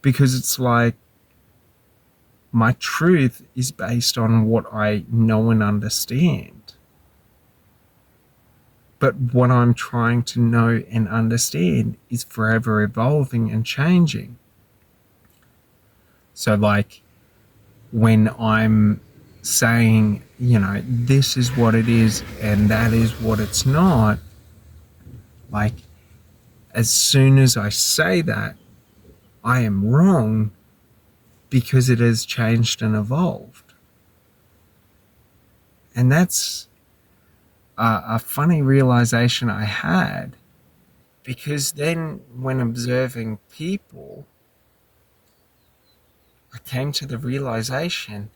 because it's like my truth is based on what I know and understand. But what I'm trying to know and understand is forever evolving and changing. So, like, when I'm saying, this is what it is and that is what it's not, like, as soon as I say that, I am wrong because it has changed and evolved. And that's a funny realization I had, because then when observing people, I came to the realization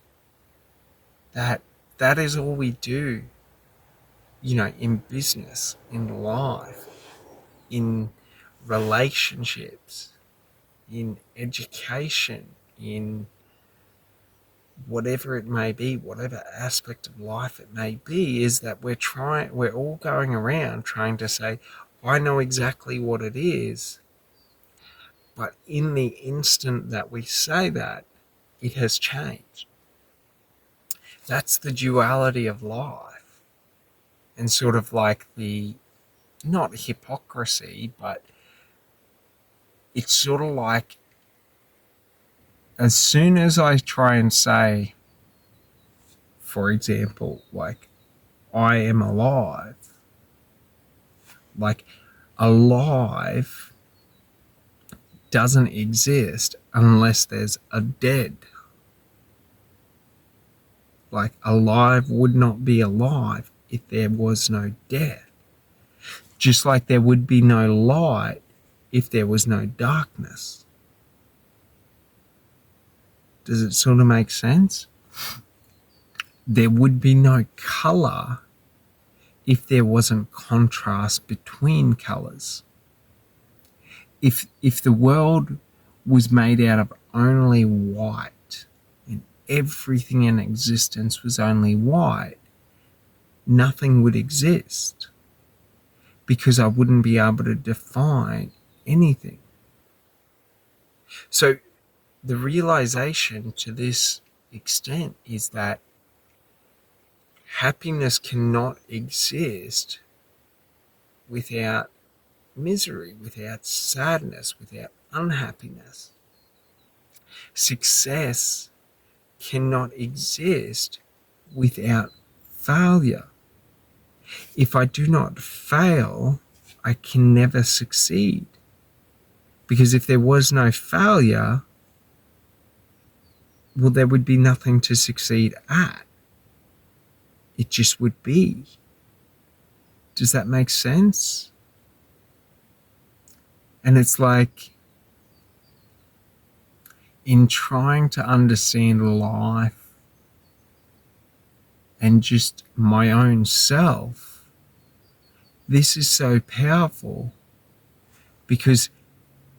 that that is all we do, in business, in life, in relationships, in education, in whatever it may be, whatever aspect of life it may be, is that we're all going around trying to say, I know exactly what it is. But in the instant that we say that, it has changed. That's the duality of life. And sort of like the, not hypocrisy, but it's sort of like, as soon as I try and say, for example, like, I am alive, like, alive doesn't exist unless there's a dead. Like, alive would not be alive if there was no death. Just like there would be no light if there was no darkness. Does it sort of make sense? There would be no color if there wasn't contrast between colors. If the world was made out of only white and everything in existence was only white, nothing would exist, because I wouldn't be able to define anything. So the realization to this extent is that happiness cannot exist without misery, without sadness, without unhappiness. Success cannot exist without failure. If I do not fail, I can never succeed. Because if there was no failure, well, there would be nothing to succeed at. It just would be. Does that make sense? And it's like, in trying to understand life and just my own self, this is so powerful, because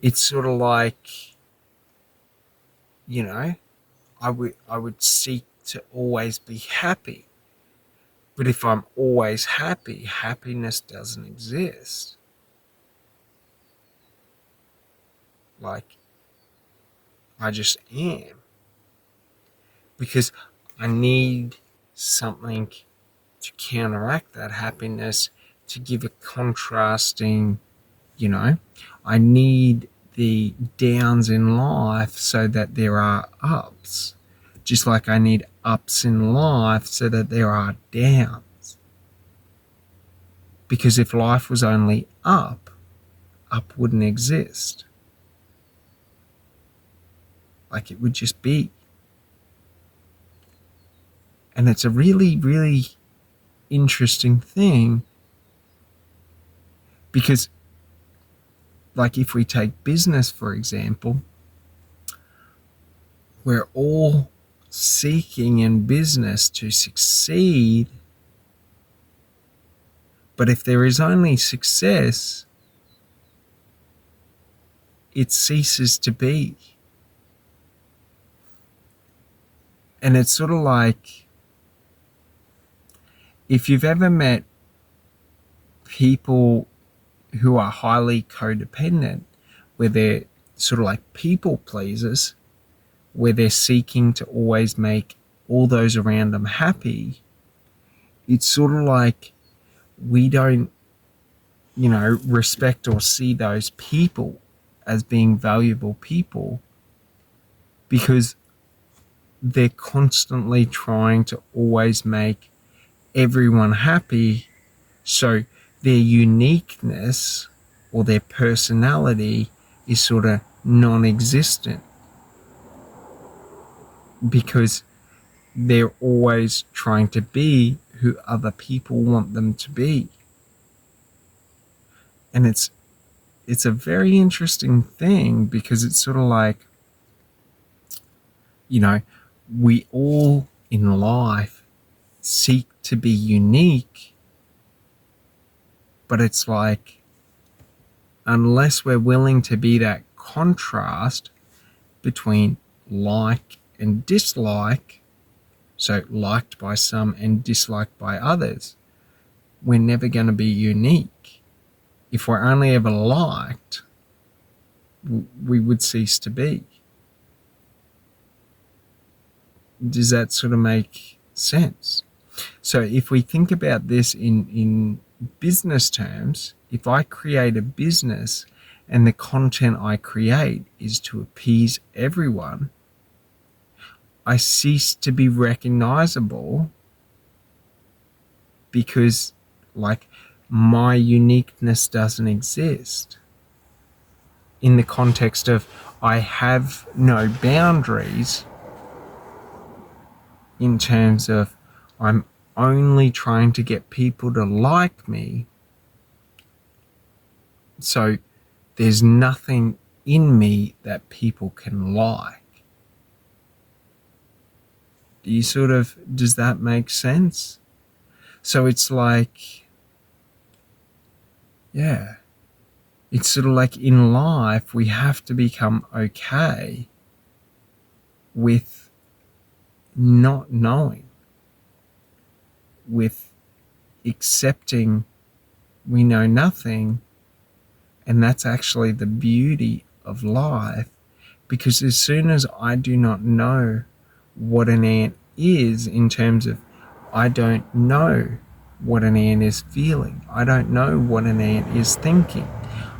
it's sort of like, I would seek to always be happy. But if I'm always happy, happiness doesn't exist. Like, I just am. Because I need something to counteract that happiness, to give a contrasting, I need the downs in life so that there are ups. Just like I need ups in life so that there are downs. Because if life was only up wouldn't exist. Like, it would just be. And it's a really, really interesting thing, because, like, if we take business, for example, we're all seeking in business to succeed. But if there is only success, it ceases to be. And it's sort of like, if you've ever met people who are highly codependent, where they're sort of like people pleasers, where they're seeking to always make all those around them happy, it's sort of like we don't, respect or see those people as being valuable people because they're constantly trying to always make everyone happy. So their uniqueness or their personality is sort of non-existent because they're always trying to be who other people want them to be. And it's a very interesting thing because it's sort of like, we all in life seek to be unique, but it's like, unless we're willing to be that contrast between like and dislike, so liked by some and disliked by others, we're never going to be unique. If we're only ever liked, we would cease to be. Does that sort of make sense? So if we think about this in business terms, if I create a business and the content I create is to appease everyone, I cease to be recognizable because, like, my uniqueness doesn't exist. In the context of I have no boundaries in terms of I'm only trying to get people to like me. So there's nothing in me that people can like. Does that make sense? So it's like, yeah, it's sort of like in life, we have to become okay with not knowing, with accepting we know nothing. And that's actually the beauty of life, because as soon as I do not know what an ant is, in terms of I don't know what an ant is feeling, I don't know what an ant is thinking,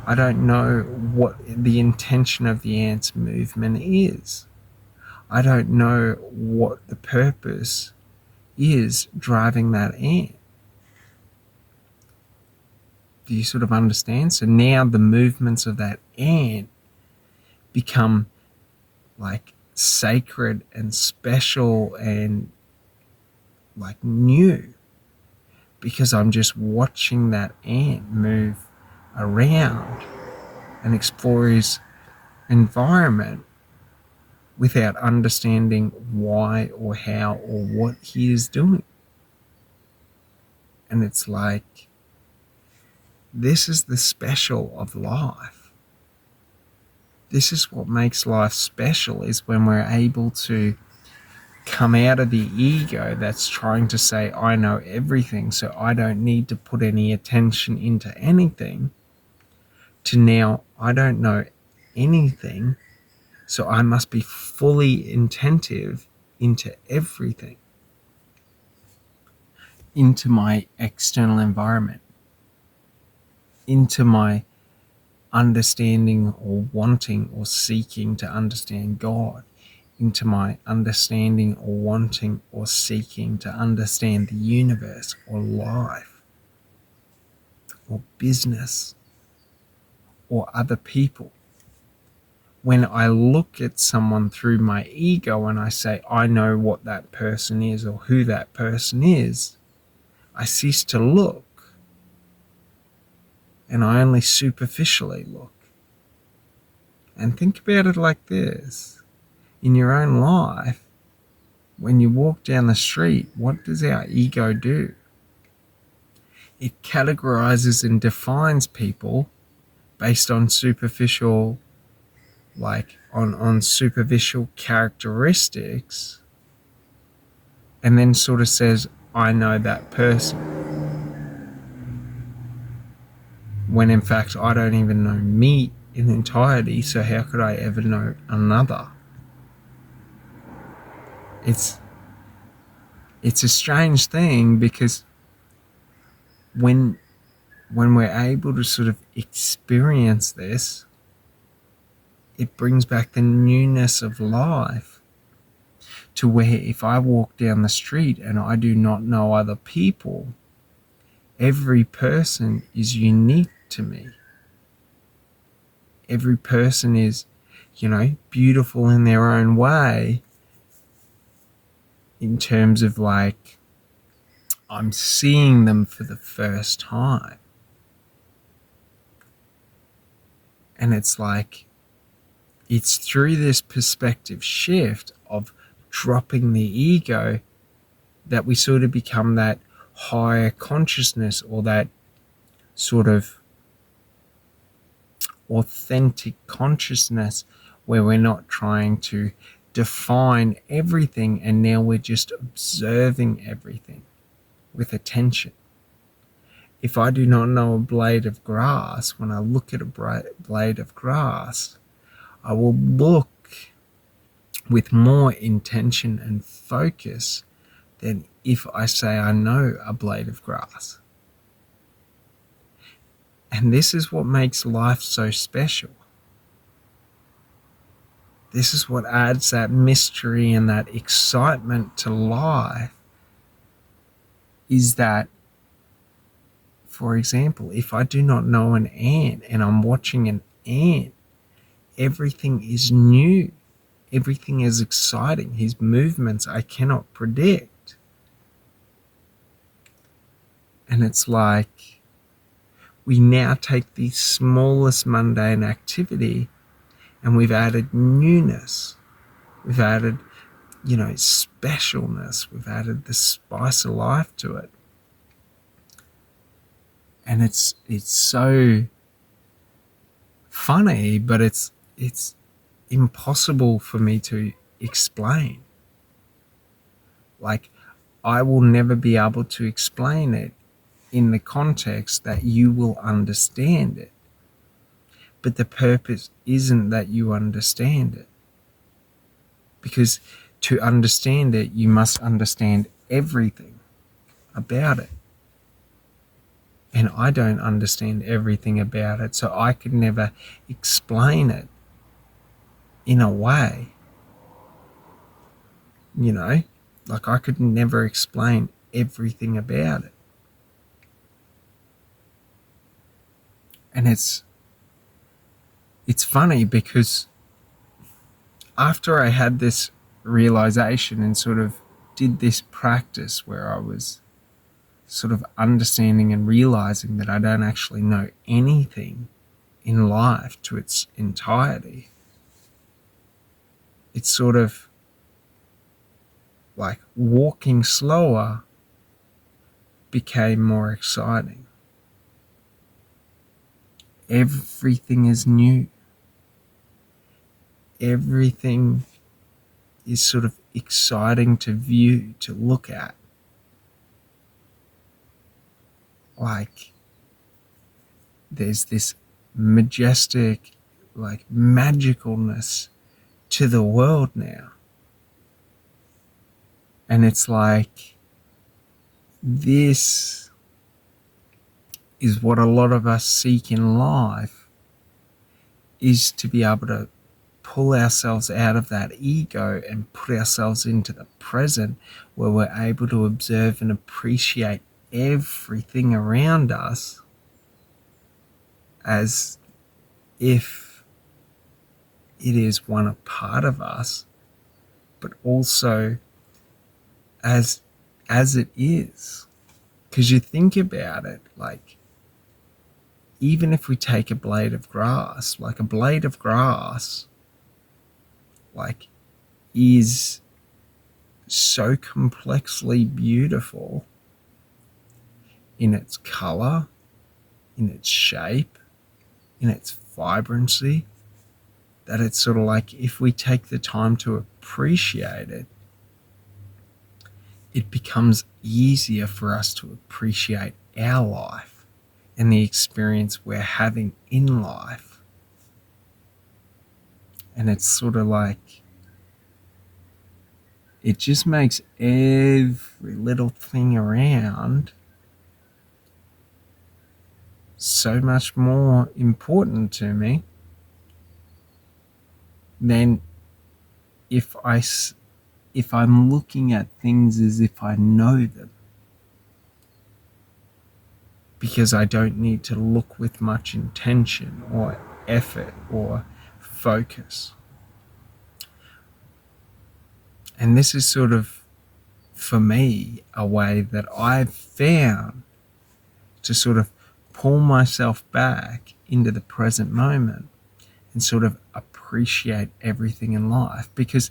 I don't know what the intention of the ant's movement is, I don't know what the purpose is driving that ant. Do you sort of understand? So now the movements of that ant become like sacred and special and like new, because I'm just watching that ant move around and explore his environment without understanding why or how or what he is doing. And it's like, this is the special of life. This is what makes life special, is when we're able to come out of the ego that's trying to say, I know everything, so I don't need to put any attention into anything, to now, I don't know anything, so I must be fully attentive into everything, into my external environment, into my understanding or wanting or seeking to understand God, into my understanding or wanting or seeking to understand the universe or life or business or other people. When I look at someone through my ego and I say, I know what that person is or who that person is, I cease to look and I only superficially look. And think about it like this. In your own life, when you walk down the street, what does our ego do? It categorizes and defines people based on superficial, on superficial characteristics, and then sort of says, I know that person. When in fact, I don't even know me in entirety, so how could I ever know another? It's a strange thing, because when we're able to sort of experience this, it brings back the newness of life, to where if I walk down the street and I do not know other people, every person is unique to me. Every person is, beautiful in their own way, in terms of like, I'm seeing them for the first time. And it's like, it's through this perspective shift of dropping the ego that we sort of become that higher consciousness, or that sort of authentic consciousness, where we're not trying to define everything, and now we're just observing everything with attention. If I do not know a blade of grass, when I look at a blade of grass, I will look with more intention and focus than if I say I know a blade of grass. And this is what makes life so special. This is what adds that mystery and that excitement to life, is that, for example, if I do not know an ant and I'm watching an ant, everything is new. Everything is exciting. His movements I cannot predict. And it's like, we now take the smallest mundane activity and we've added newness. We've added, specialness. We've added the spice of life to it. And it's so funny, but it's impossible for me to explain. Like, I will never be able to explain it in the context that you will understand it. But the purpose isn't that you understand it. Because to understand it, you must understand everything about it. And I don't understand everything about it, so I could never explain it in a way. Like, I could never explain everything about it. And it's funny, because after I had this realization and sort of did this practice where I was sort of understanding and realizing that I don't actually know anything in life to its entirety, it's sort of like walking slower became more exciting. Everything is new. Everything is sort of exciting to view, to look at. Like, there's this majestic, like, magicalness to the world now. And it's like, this is what a lot of us seek in life, is to be able to pull ourselves out of that ego and put ourselves into the present, where we're able to observe and appreciate everything around us as if it is one a part of us, but also as it is. Because you think about it, like, even if we take a blade of grass, like, a blade of grass, like, is so complexly beautiful in its color, in its shape, in its vibrancy, that it's sort of like, if we take the time to appreciate it, it becomes easier for us to appreciate our life and the experience we're having in life. And it's sort of like, it just makes every little thing around so much more important to me than if I'm looking at things as if I know them, because I don't need to look with much intention or effort or focus. And this is sort of, for me, a way that I've found to sort of pull myself back into the present moment and sort of appreciate everything in life. Because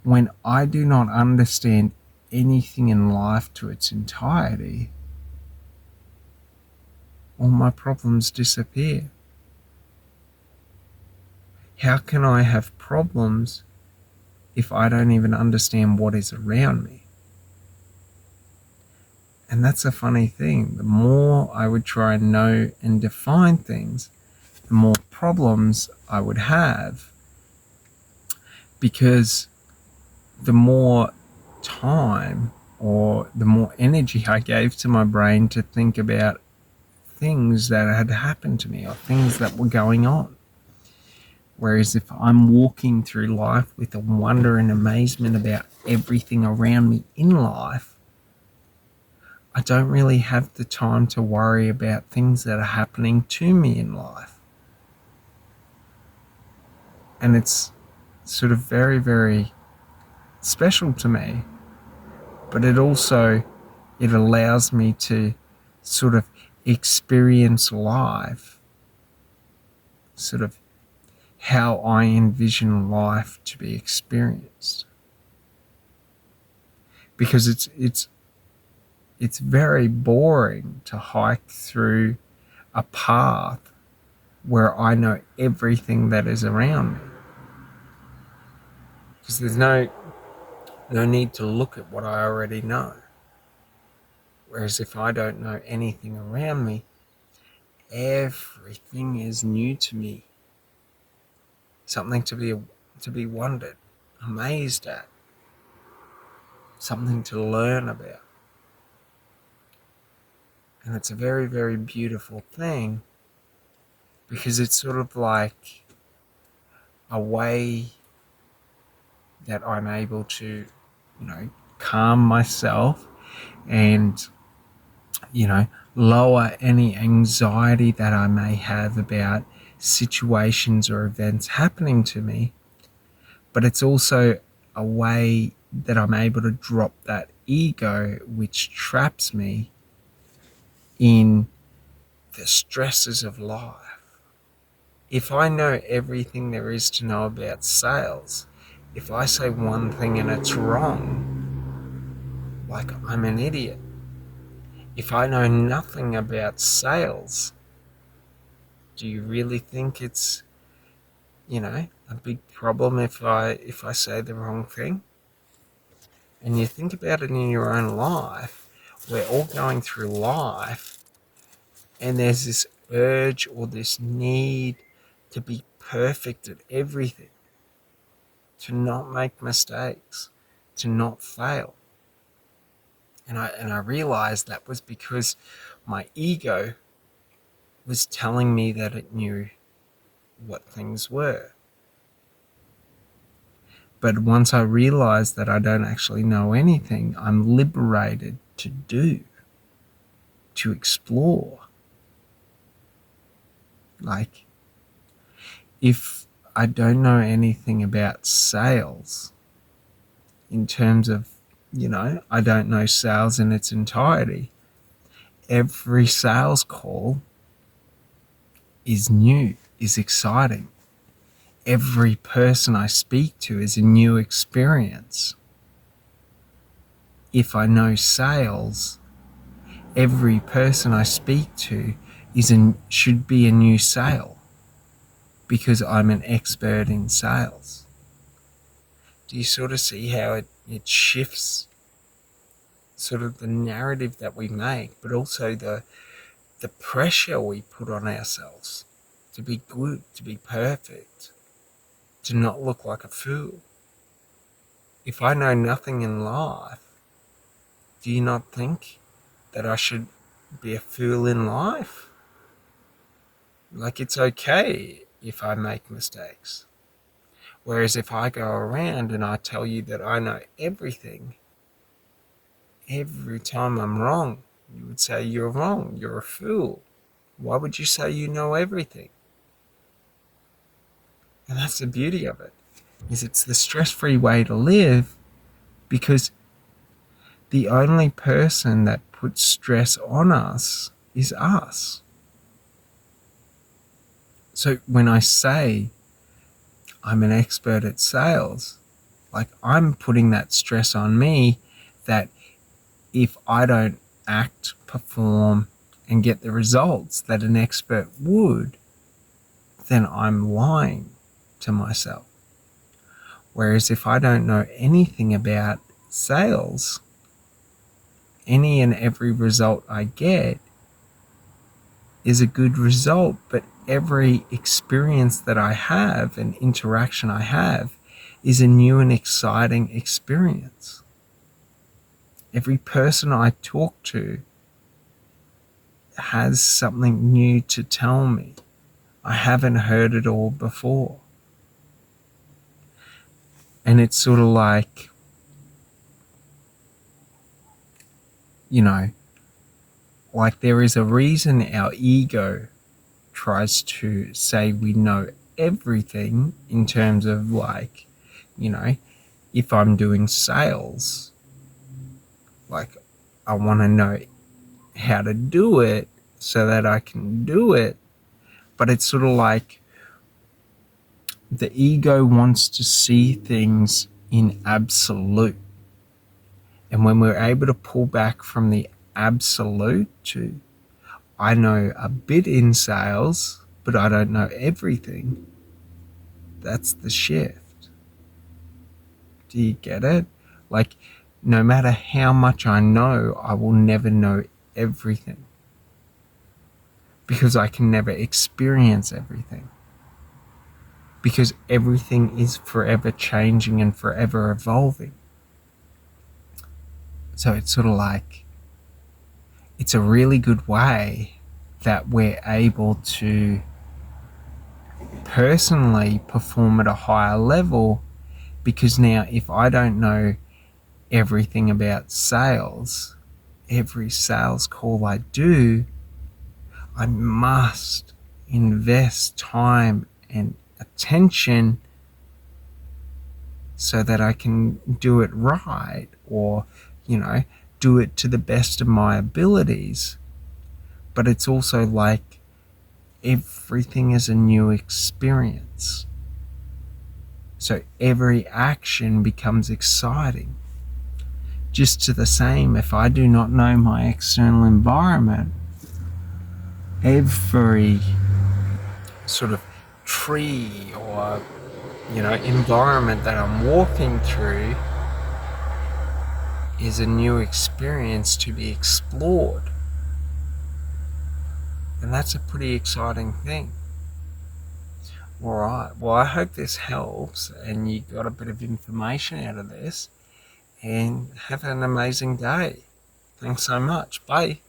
when I do not understand anything in life to its entirety, all my problems disappear. How can I have problems if I don't even understand what is around me? And that's a funny thing. The more I would try and know and define things, the more problems I would have, because the more time or the more energy I gave to my brain to think about things that had happened to me or things that were going on. Whereas if I'm walking through life with a wonder and amazement about everything around me in life, I don't really have the time to worry about things that are happening to me in life. And it's sort of very, very special to me. But it allows me to sort of experience life, sort of how I envision life to be experienced. Because it's very boring to hike through a path where I know everything that is around me. Because there's no need to look at what I already know. Whereas if I don't know anything around me, everything is new to me. Something to be wondered, amazed at, something to learn about. And it's a very, very beautiful thing, because it's sort of like a way that I'm able to, calm myself and, lower any anxiety that I may have about situations or events happening to me. But it's also a way that I'm able to drop that ego which traps me in the stresses of life. If I know everything there is to know about sales, if I say one thing and it's wrong, like I'm an idiot. If I know nothing about sales, do you really think it's, a big problem if I say the wrong thing? And you think about it in your own life, we're all going through life, and there's this urge or this need to be perfect at everything, to not make mistakes, to not fail. And I realized that was because my ego was telling me that it knew what things were. But once I realized that I don't actually know anything, I'm liberated to do, to explore. Like, if I don't know anything about sales, in terms of, I don't know sales in its entirety, every sales call is new, is exciting. Every person I speak to is a new experience. If I know sales, every person I speak to should be a new sale, because I'm an expert in sales. Do you sort of see how it shifts sort of the narrative that we make, but also the pressure we put on ourselves to be good, to be perfect? to not look like a fool. If I know nothing in life, do you not think that I should be a fool in life? Like, it's okay if I make mistakes. Whereas if I go around and I tell you that I know everything, every time I'm wrong, you would say you're wrong, you're a fool. Why would you say you know everything? And that's the beauty of it, is it's the stress-free way to live, because the only person that puts stress on us is us. So when I say I'm an expert at sales, like, I'm putting that stress on me that if I don't act, perform, and get the results that an expert would, then I'm lying to myself. Whereas if I don't know anything about sales, any and every result I get is a good result, but every experience that I have and interaction I have is a new and exciting experience. Every person I talk to has something new to tell me. I haven't heard it all before. And it's sort of like, you know, like there is a reason our ego tries to say we know everything in terms of, like, you know, if I'm doing sales, like, I want to know how to do it so that I can do it. But it's sort of like the ego wants to see things in absolute. And when we're able to pull back from the absolute to, I know a bit in sales, but I don't know everything, that's the shift. Do you get it? Like, no matter how much I know, I will never know everything, because I can never experience everything, because everything is forever changing and forever evolving. So it's sort of like, it's a really good way that we're able to personally perform at a higher level, because now if I don't know everything about sales, every sales call I do, I must invest time and attention so that I can do it right, or, you know, do it to the best of my abilities. But it's also like everything is a new experience. So every action becomes exciting. Just to the same, if I do not know my external environment, every sort of tree or, you know, environment that I'm walking through is a new experience to be explored. And that's a pretty exciting thing. All right. Well, I hope this helps and you got a bit of information out of this. And have an amazing day. Thanks so much. Bye.